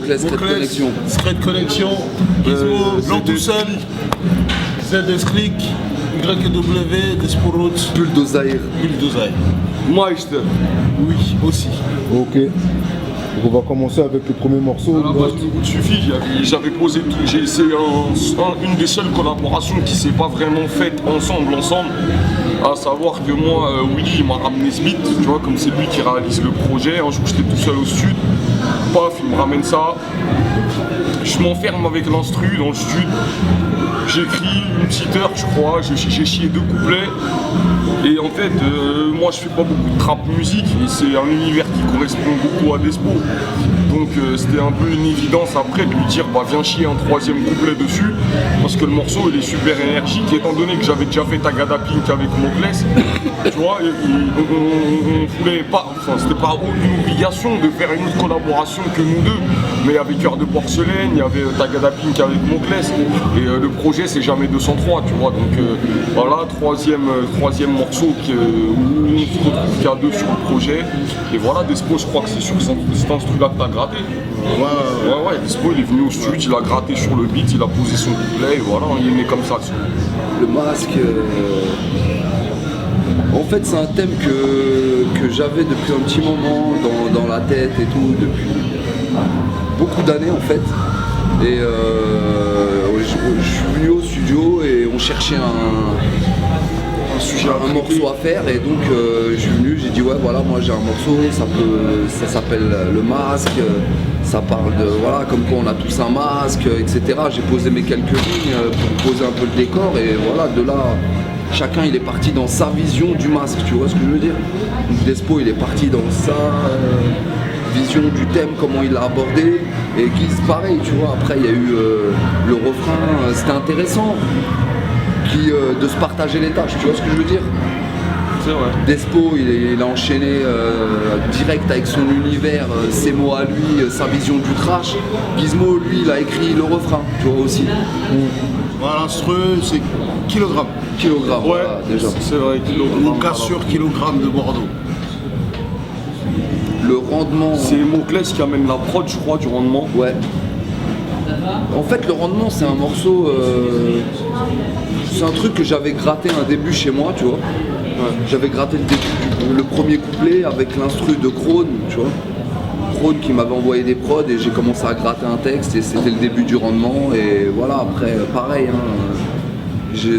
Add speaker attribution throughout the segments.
Speaker 1: Moclès, Secret Connection.
Speaker 2: Secret Connection, Gizmo, Blanc tout seul, ZS Click, YW, Desporot,
Speaker 1: Bulldozer.
Speaker 3: Meister.
Speaker 2: Oui, aussi.
Speaker 4: Ok. Donc on va commencer avec le premier morceau.
Speaker 3: À la base, le goût suffit, j'avais posé tout. C'est une des seules collaborations qui s'est pas vraiment faite ensemble. À savoir que moi, Willy il m'a ramené ce beat, tu vois, comme c'est lui qui réalise le projet. Un jour j'étais tout seul au sud, paf, il me ramène ça. Je m'enferme avec l'instru dans le sud. J'écris une petite heure, je crois, j'ai chié 2 couplets. Et en fait, moi je fais pas beaucoup de trap musique et c'est un univers qui correspond beaucoup à Despo. Donc c'était un peu une évidence après de lui dire bah viens chier un 3e couplet dessus parce que le morceau il est super énergique étant donné que j'avais déjà fait Tagada Pink avec Moclès. Tu vois, on voulait pas, enfin c'était pas une obligation de faire une autre collaboration que nous deux, mais il y avait Cœur de Porcelaine, il y avait Tagada Pink avec Moclès et le projet c'est jamais 203, tu vois. Donc voilà, troisième morceau où on se retrouve qu'à 2 sur le projet. Et voilà, Despo, je crois que c'est sur cet instru-là que t'as gratté. Ouais, Despo il est venu au studio, il a gratté sur le beat, il a posé son couplet et voilà, il est né comme ça.
Speaker 1: Le masque, en fait c'est un thème que j'avais depuis un petit moment dans la tête et tout, depuis beaucoup d'années en fait. Et je suis venu au studio et on cherchait un morceau à faire et donc je suis venu, j'ai dit ouais voilà moi j'ai un morceau, ça s'appelle Le Masque, ça parle de voilà comme quoi on a tous un masque, etc. J'ai posé mes quelques lignes pour poser un peu le décor et voilà de là chacun il est parti dans sa vision du masque, tu vois ce que je veux dire. Donc Despo il est parti dans sa vision du thème, comment il l'a abordé et Giz pareil tu vois, après il y a eu le refrain, c'était intéressant. De se partager les tâches, tu vois ce que je veux dire?
Speaker 3: C'est vrai.
Speaker 1: Despo, il a enchaîné direct avec son univers, ses mots à lui, sa vision du crash. Gizmo, lui, il a écrit le refrain, tu vois aussi.
Speaker 2: Voilà, l'instru, c'est kilogramme.
Speaker 1: Kilogramme,
Speaker 3: Ouais,
Speaker 1: voilà, déjà.
Speaker 3: C'est vrai, kilogramme.
Speaker 2: On casse sur kilogramme de Bordeaux.
Speaker 1: Le rendement...
Speaker 3: C'est Moclès qui amène la prod, je crois, du rendement.
Speaker 1: Ouais. En fait, le rendement, c'est un morceau... c'est un truc que j'avais gratté un début chez moi, tu vois. Ouais. J'avais gratté le premier couplet avec l'instru de Krone, tu vois. Krone qui m'avait envoyé des prods et j'ai commencé à gratter un texte et c'était le début du rendement. Et voilà, après, pareil, hein,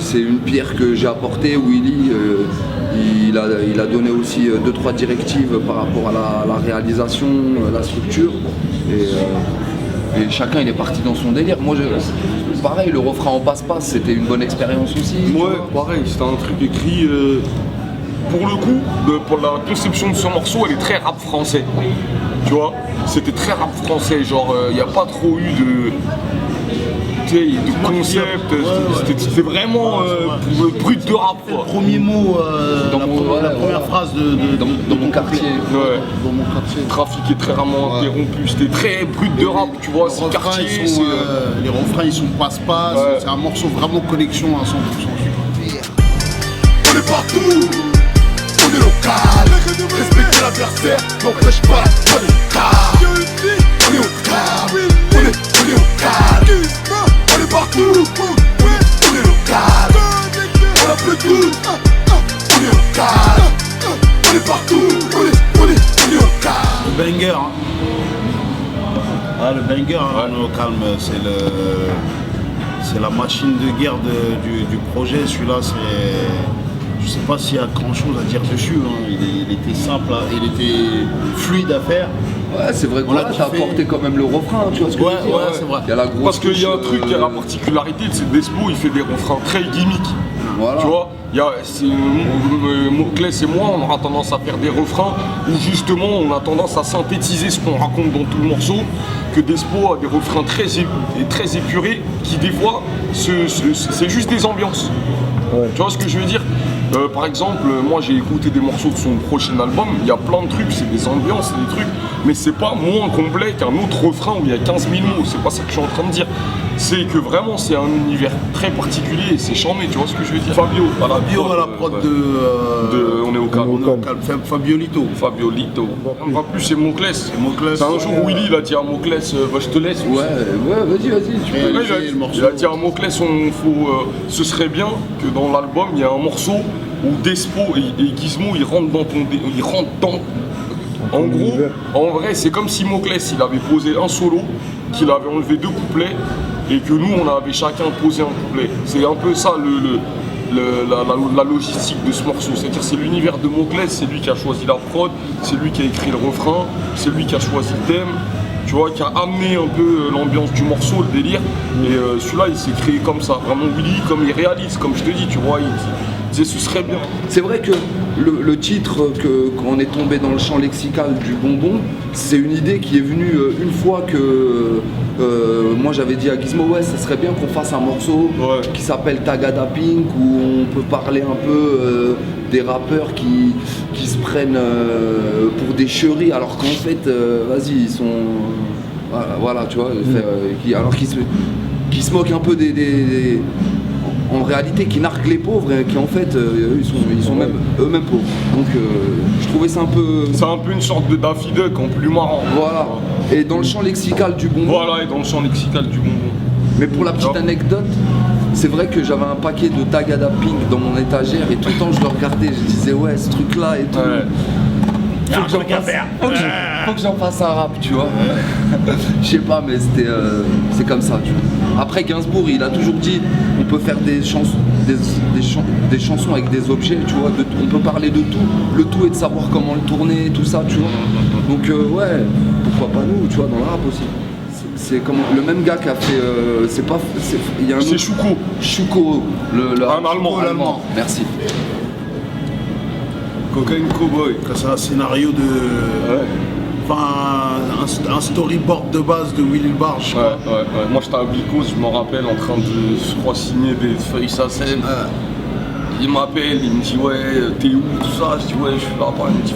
Speaker 1: c'est une pierre que j'ai apportée. Willy, il a donné aussi 2-3 directives par rapport à la réalisation, la structure. Et chacun il est parti dans son délire. Moi, pareil, le refrain en passe-passe, c'était une bonne expérience aussi.
Speaker 3: Ouais, pareil, c'était un truc écrit. Pour le coup, pour la conception de ce morceau, elle est très rap français. Tu vois, c'était très rap français. Genre, il n'y a pas trop eu de concept. Ouais. C'était vraiment brut de rap.
Speaker 2: Quoi. Le premier mot, la première phrase
Speaker 1: dans mon quartier.
Speaker 3: Ouais.
Speaker 2: Dans mon quartier.
Speaker 3: Le trafic est très rarement interrompu. C'était très brut de rap, tu vois. C'est quartier.
Speaker 2: Les refrains, ils sont passe-passe. Ouais. C'est un morceau vraiment connexion à 100%.
Speaker 5: On est partout. On est local. Respectez l'adversaire, n'empêche pas. On est calme. On est au calme. On est au calme. On est partout. On est local. On a plus de doute. On est au calme. On est partout. On est au calme.
Speaker 2: Le banger. Hein. Ah, le banger, hein, on est au calme. C'est la machine de guerre du projet. Celui-là, je sais pas s'il y a grand chose à dire dessus, hein. Il était simple, hein. Il était fluide à faire.
Speaker 1: Ouais, c'est vrai que là, t'as apporté quand même le refrain, tu vois ce que je veux dire.
Speaker 2: Ouais, c'est vrai.
Speaker 1: Il y a la grosse
Speaker 3: parce qu'il y a un truc qui a la particularité de cette Despo, il fait des refrains très gimmick.
Speaker 1: Voilà.
Speaker 3: Tu vois, Moclès et moi, on aura tendance à faire des refrains où justement on a tendance à synthétiser ce qu'on raconte dans tout le morceau, que Despo a des refrains très épurés qui des fois, c'est juste des ambiances. Ouais. Tu vois ce que je veux dire? Par exemple, moi j'ai écouté des morceaux de son prochain album, il y a plein de trucs, c'est des ambiances, c'est des trucs. mais c'est pas moins complet qu'un autre refrain où il y a 15 000 mots, c'est pas ça que je suis en train de dire. C'est que vraiment c'est un univers très particulier et c'est charmé, tu vois ce que je veux dire. Fabio à la prod
Speaker 2: ouais.
Speaker 3: de On est au calme.
Speaker 2: On est au calme. Fabiolito.
Speaker 3: En plus c'est Moclès. C'est un jour Willy il a dit à Moclès, bah, je te laisse.
Speaker 1: Ouais, vas-y, tu peux.
Speaker 3: Il a dit à Moclès, ce serait bien que dans l'album il y ait un morceau où Despo et Gizmo ils rentrent dans. En gros, en vrai, c'est comme si Moclès il avait posé un solo, qu'il avait enlevé 2 couplets et que nous on avait chacun posé un couplet. C'est un peu ça la logistique de ce morceau. C'est-à-dire c'est l'univers de Moclès, c'est lui qui a choisi la prod, c'est lui qui a écrit le refrain, c'est lui qui a choisi le thème, tu vois, qui a amené un peu l'ambiance du morceau, le délire. Et celui-là il s'est créé comme ça, vraiment Willy, comme il réalise, comme je te dis, tu vois, il disait ce serait bien.
Speaker 1: C'est vrai que le titre, quand on est tombé dans le champ lexical du bonbon, c'est une idée qui est venue une fois que moi j'avais dit à Gizmo, ouais, ça serait bien qu'on fasse un morceau qui s'appelle Tagada Pink, où on peut parler un peu des rappeurs qui se prennent pour des chéris, alors qu'en fait, vas-y, ils sont... Voilà, tu vois, alors qu'ils se moquent un peu des en réalité qui narguent les pauvres et qui en fait ils sont même eux-mêmes pauvres. Donc je trouvais ça un peu...
Speaker 3: C'est un peu une sorte de Daffy Duck en plus marrant.
Speaker 1: Voilà. Et dans le champ lexical du bonbon.
Speaker 3: Voilà, et dans le champ lexical du bonbon.
Speaker 1: Mais pour la petite anecdote, c'est vrai que j'avais un paquet de Tagada Pink dans mon étagère et tout le temps je le regardais, je disais ouais ce truc là et tout.
Speaker 3: Ouais.
Speaker 1: Faut que j'en fasse un rap, tu vois. Je sais pas, mais c'est comme ça, tu vois. Après Gainsbourg, il a toujours dit on peut faire des chansons avec des objets, tu vois. On peut parler de tout. Le tout est de savoir comment le tourner, tout ça, tu vois. Donc ouais, pourquoi pas nous, tu vois, dans le rap aussi. C'est comme le même gars qui a fait.
Speaker 3: C'est Chouko.
Speaker 1: Chouko,
Speaker 3: un Allemand.
Speaker 1: Merci.
Speaker 2: Cocaine Cowboy, c'est un scénario de.
Speaker 3: Ouais.
Speaker 2: Enfin, un storyboard de base de Willy Barge.
Speaker 3: Ouais. Moi j'étais à Bicos, je me rappelle, en train de, je crois, signer des feuilles SACEM. Il m'appelle, il me dit ouais, t'es où, tout ça. Je dis ouais, je suis là, il me dit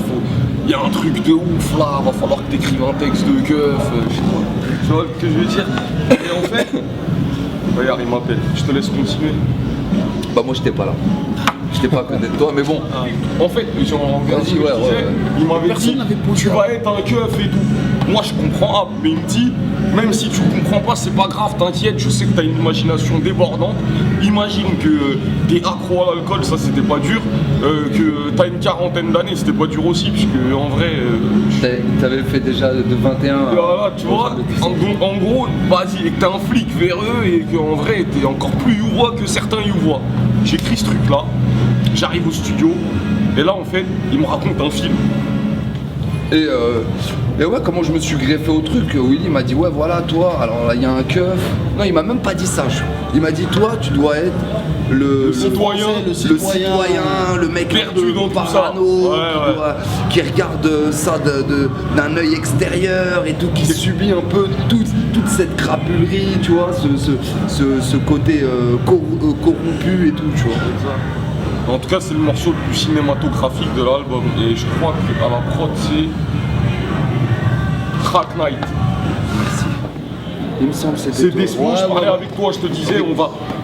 Speaker 3: il y a un truc de ouf là, va falloir que t'écrives un texte de keuf. Je sais pas, tu vois ce que je veux dire. Et en fait, regarde, il m'appelle, je te laisse continuer.
Speaker 1: Bah moi j'étais pas là. J'étais pas à côté de toi, mais bon.
Speaker 3: En fait, il m'avait dit, tu vas être un keuf et tout. Moi je comprends, mais il me dit, même si tu comprends pas, c'est pas grave, t'inquiète, je sais que t'as une imagination débordante. Imagine que t'es accro à l'alcool, ça c'était pas dur. Que t'as une quarantaine d'années, c'était pas dur aussi, puisque en vrai.
Speaker 1: T'avais fait déjà de 21.
Speaker 3: Voilà, tu vois, en gros, vas-y, et que t'es un flic véreux et qu'en vrai t'es encore plus youvois que certains youvois. J'écris ce truc là. J'arrive au studio, et là en fait, il me raconte un film.
Speaker 1: Et ouais, comment je me suis greffé au truc, Willy m'a dit ouais voilà toi, alors là il y a un keuf. Non, il m'a même pas dit ça. Il m'a dit toi tu dois être le citoyen, le mec
Speaker 3: perdu dans
Speaker 1: parano, qui regarde ça d'un œil extérieur et tout, qui subit un peu toute cette crapulerie, tu vois, ce côté corrompu et tout, tu vois.
Speaker 3: En tout cas, c'est le morceau le plus cinématographique de l'album et je crois qu'à la prod, c'est Crack Night.
Speaker 1: Merci. Il me semble que c'était
Speaker 3: c'est Despo, je parlais avec toi, je te disais,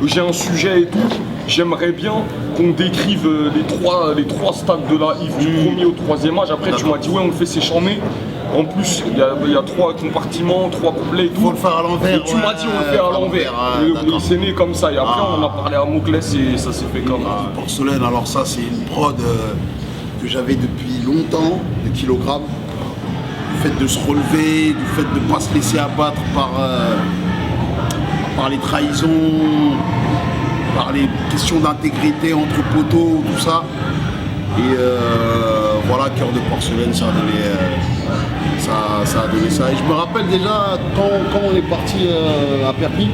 Speaker 3: j'ai un sujet et tout. J'aimerais bien qu'on décrive les trois stades de la Yves, du premier au troisième âge. Après, tu m'as dit, ouais, on le fait s'écharmer. En plus, il y a 3 compartiments, 3 couplets et tout.
Speaker 2: Faut le faire à l'envers.
Speaker 3: Et tu m'as dit, on le fait à l'envers. Il s'est né comme ça. Et après, on a parlé à Moclès et ça s'est fait comme ça.
Speaker 2: Porcelaine, alors ça, c'est une prod que j'avais depuis longtemps, des kilogrammes. Du fait de se relever, du fait de ne pas se laisser abattre par les trahisons, par les questions d'intégrité entre poteaux, tout ça. Et voilà, Cœur de Porcelaine, ça a donné ça. Et je me rappelle déjà, quand on est parti à Perpignan,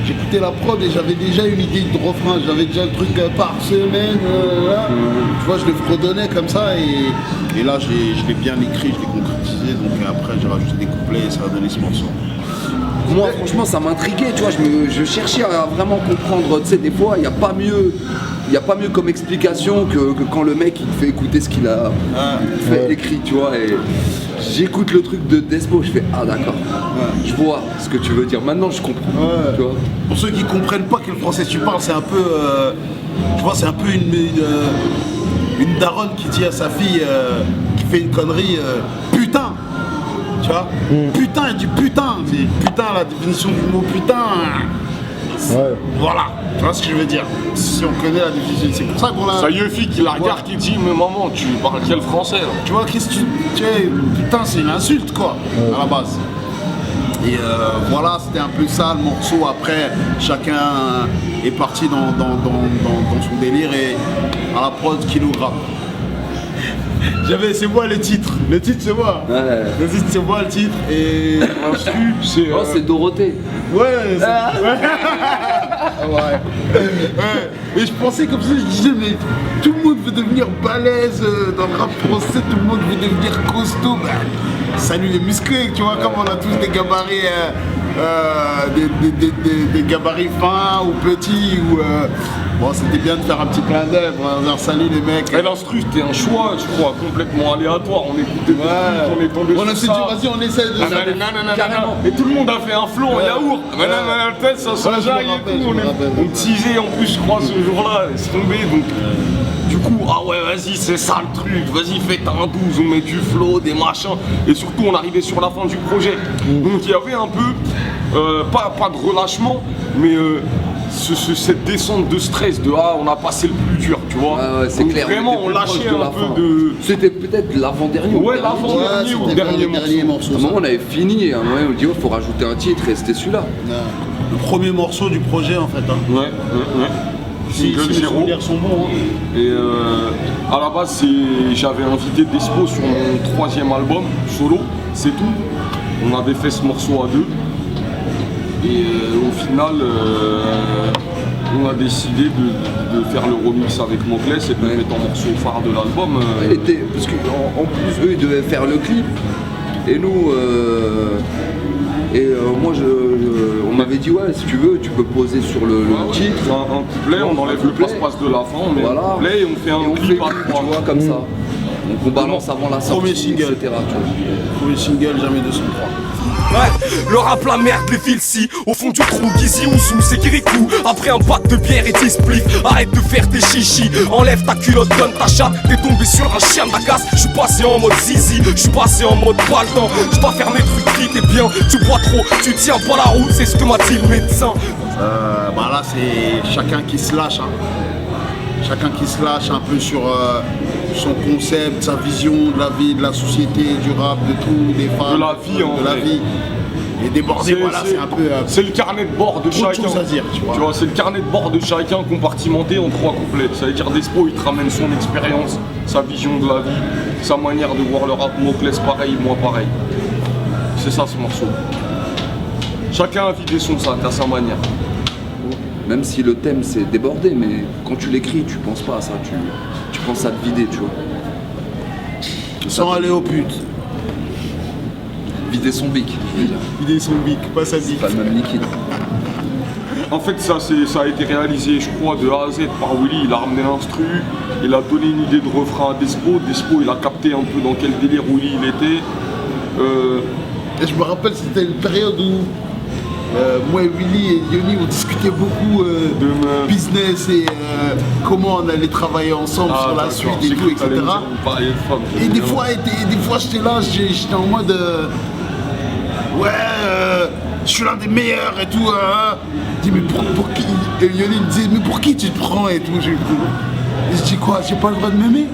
Speaker 2: j'écoutais la prod et j'avais déjà une idée de refrain, j'avais déjà le truc par semaine, là. Tu vois, je le fredonnais comme ça et là je l'ai bien écrit, je l'ai concrétisé, donc après j'ai rajouté des couplets et ça a donné ce morceau.
Speaker 1: moi franchement ça m'intriguait, tu vois, je cherchais à vraiment comprendre, tu sais, des fois il n'y a pas mieux comme explication que quand le mec il te fait écouter ce qu'il a fait écrit, tu vois, et j'écoute le truc de Despo, je fais ah d'accord, je vois ce que tu veux dire, maintenant je comprends, tu vois.
Speaker 2: Pour ceux qui comprennent pas quel français tu parles, c'est un peu, tu vois, c'est un peu une daronne qui dit à sa fille qui fait une connerie, putain, tu vois, putain, elle dit putain, c'est putain, la définition du mot putain. Voilà, tu vois ce que je veux dire. Si on connaît la définition, c'est pour ça qu'on l'a.
Speaker 3: Ça y est, fille qui la regarde, qui dit mais maman, tu parles quel français là?
Speaker 2: Tu vois, qu'est-ce que tu sais, putain, c'est une insulte quoi, à la base. Et voilà, c'était un peu ça le morceau. Après, chacun est parti dans son délire et à la prod kilogramme. C'est moi le titre. Le titre c'est moi.
Speaker 1: Ouais.
Speaker 2: Le titre c'est moi le titre et l'instru c'est.
Speaker 1: Oh, c'est Dorothée.
Speaker 2: Ouais. Ouais. Et je pensais comme ça, je disais mais tout le monde veut devenir balèze dans le rap français, tout le monde veut devenir costaud. Bah, salut les musclés, tu vois, comme on a tous des gabarits, des gabarits fins ou petits ou. Bon, c'était bien de faire un petit clin d'œil pour dire salut les mecs.
Speaker 3: Et l'instru, c'était un choix, je crois, complètement aléatoire. On écoutait des trucs, on est tombé
Speaker 2: On a
Speaker 3: sur
Speaker 2: fait
Speaker 3: ça.
Speaker 2: vas-y, on essaie de
Speaker 3: Carrément. Et tout le monde a fait un flow en yaourt. Ça s'enjaille et tout. On teasait en plus, je crois, ce jour-là. C'est tombé. Donc, du coup, ah ouais, vas-y, c'est ça le truc. Vas-y, faites un 12, on met du flow, des machins. Et surtout, on arrivait sur la fin du projet. Donc, il y avait un peu, pas de relâchement, mais. Cette descente de stress de on a passé le plus dur, tu vois.
Speaker 1: C'est clair.
Speaker 3: Vraiment, on lâchait un peu de.
Speaker 1: C'était peut-être l'avant-dernier.
Speaker 3: Ouais, l'avant-dernier ou le dernier morceau.
Speaker 1: À un moment, on avait fini et à un moment, on dit il faut rajouter un titre et c'était celui-là.
Speaker 2: Le premier morceau du projet en fait. Hein.
Speaker 3: Ouais.
Speaker 2: Si les souvenirs sont bons. Hein.
Speaker 3: Et à la base, j'avais invité Despo sur mon 3e album, solo, c'est tout. On avait fait ce morceau à deux. Et au final, on a décidé de faire le remix avec Moclès et de le mettre en morceau phare de l'album.
Speaker 1: Parce qu'en plus, eux, ils devaient faire le clip. Et nous, moi, on m'avait dit, ouais, si tu veux, tu peux poser sur le titre.
Speaker 3: Un couplet, on enlève le passe-passe de la fin, on met un couplet et on fait un clip à 3.
Speaker 1: Tu vois, comme ça. Donc on balance avant la sortie,
Speaker 2: Premier single.
Speaker 1: etc.
Speaker 2: Premier single, jamais 203.
Speaker 6: Ouais, le rap, la merde, les fils si au fond du trou, Gizy Ouzou, c'est Kirikou. Après un bac de bière et 10 spliffs, arrête de faire tes chichis. Enlève ta culotte, donne ta chatte. T'es tombé sur un chien de la casse. J'suis passé en mode zizi, j'suis passé en mode pas le temps. J'dois faire mes trucs vite et bien. Tu bois trop, tu tiens pas la route, c'est ce que m'a dit le médecin.
Speaker 2: Bah là, c'est chacun qui se lâche. Hein. Chacun qui se lâche un peu sur son concept, sa vision de la vie, de la société, du rap, de tout, des femmes,
Speaker 3: de la vie,
Speaker 2: de la vie. Et déborder, voilà, c'est un peu.
Speaker 3: C'est le carnet de bord de chacun.
Speaker 2: Chose à dire, tu vois.
Speaker 3: C'est le carnet de bord de chacun compartimenté en 3 couplets. Ça veut dire Despo, il te ramène son expérience, sa vision de la vie, sa manière de voir le rap. Moclès pareil, moi pareil. C'est ça ce morceau. Chacun a vidé son sac à sa manière.
Speaker 1: Même si le thème c'est déborder, mais quand tu l'écris, tu penses pas à ça, tu penses à te vider, tu vois.
Speaker 2: Sans aller aux putes.
Speaker 1: Vider son bic, je veux dire.
Speaker 2: Vider son bic, pas sa
Speaker 1: C'est
Speaker 2: bic.
Speaker 1: pas le même liquide.
Speaker 3: En fait, ça a été réalisé, je crois, de A à Z par Willy. Il a ramené l'instru, il a donné une idée de refrain à Despo. Despo, il a capté un peu dans quel délire Willy il était.
Speaker 2: Et je me rappelle, c'était une période où moi et Willy et Yoni on discutait beaucoup de business et comment on allait travailler ensemble sur la suite et tout, etc. Et des fois j'étais là, j'étais en mode je suis l'un des meilleurs et tout. Je dis mais pour qui? Et Yoni me disait mais pour qui tu te prends et tout. Et je dis quoi? J'ai pas le droit de m'aimer?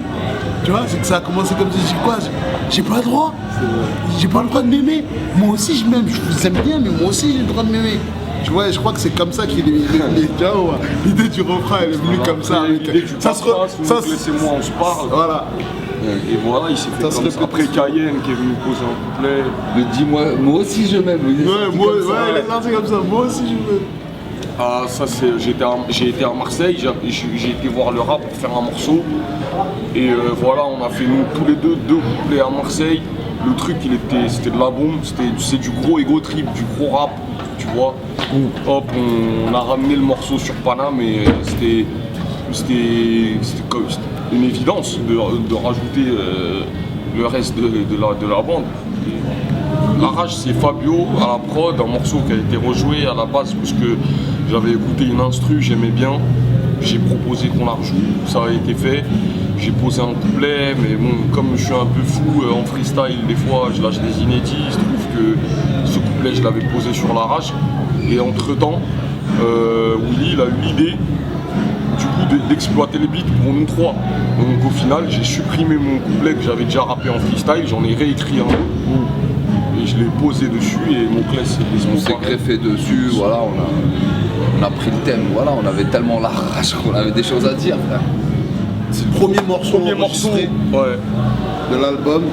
Speaker 2: Tu vois, c'est que ça a commencé comme ça. Je dis quoi? J'ai pas le droit. J'ai pas le droit de m'aimer. Moi aussi je m'aime, je vous aime bien, mais moi aussi j'ai le droit de m'aimer. Tu vois, je crois que c'est comme ça qu'il est. L'idée du refrain elle est venue comme ça.
Speaker 3: Ça se laissez-moi, on se parle.
Speaker 2: Voilà.
Speaker 3: Et voilà, il s'est fait comme ça. Après Cayenne qui est venu poser un couplet.
Speaker 1: Le dis-moi, moi aussi je m'aime.
Speaker 2: Ouais, moi, il est lancé comme ça. Moi aussi je m'aime.
Speaker 3: Ah, ça c'est. J'ai été à Marseille, j'ai été voir le rap pour faire un morceau. Et voilà, on a fait nous tous les deux couplets à Marseille. Le truc, c'était de la bombe, c'est du gros ego trip, du gros rap. tu vois. Hop, on a ramené le morceau sur Paname et c'était une évidence de rajouter le reste de la bande. Et La Rage, c'est Fabio à la prod, un morceau qui a été rejoué à la base parce que j'avais écouté une instru, j'aimais bien. J'ai proposé qu'on la rejoue, ça a été fait. J'ai posé un couplet, mais bon, comme je suis un peu fou en freestyle, des fois je lâche des inédits. Il se trouve que ce couplet, je l'avais posé sur La Rage. Et entre-temps, Willy, il a eu l'idée du coup d'exploiter les beats pour nous trois. Donc au final, j'ai supprimé mon couplet que j'avais déjà rappé en freestyle, j'en ai réécrit un. Et je l'ai posé dessus et mon classe
Speaker 1: On s'est greffé dessus, voilà, on a pris le thème, voilà, on avait tellement la rage qu'on avait des choses à dire, frère.
Speaker 2: C'est le premier morceau enregistré
Speaker 3: ouais.
Speaker 2: de l'album.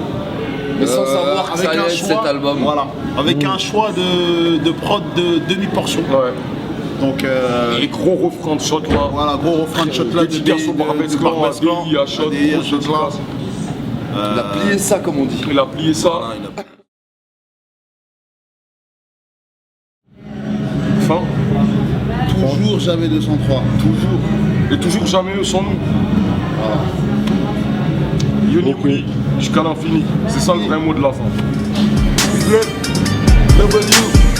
Speaker 1: Mais sans savoir que ça allait être cet album.
Speaker 2: Voilà, avec un choix de prod de demi-portion.
Speaker 3: Ouais.
Speaker 2: Donc,
Speaker 3: les gros refrains de shot là.
Speaker 2: voilà, gros refrain de shot là,
Speaker 3: Dédicace au Barbès Clan, ADI, à shot,
Speaker 2: ADI,
Speaker 3: gros shot là.
Speaker 1: Il a plié ça, comme on dit.
Speaker 3: Il a plié ça.
Speaker 2: Voilà, il a-
Speaker 3: Fin.
Speaker 2: Toujours jamais 203.
Speaker 3: Toujours. Et toujours jamais eux sans nous. Yoni Willy, jusqu'à l'infini. C'est ça le vrai mot de la fin.
Speaker 2: W.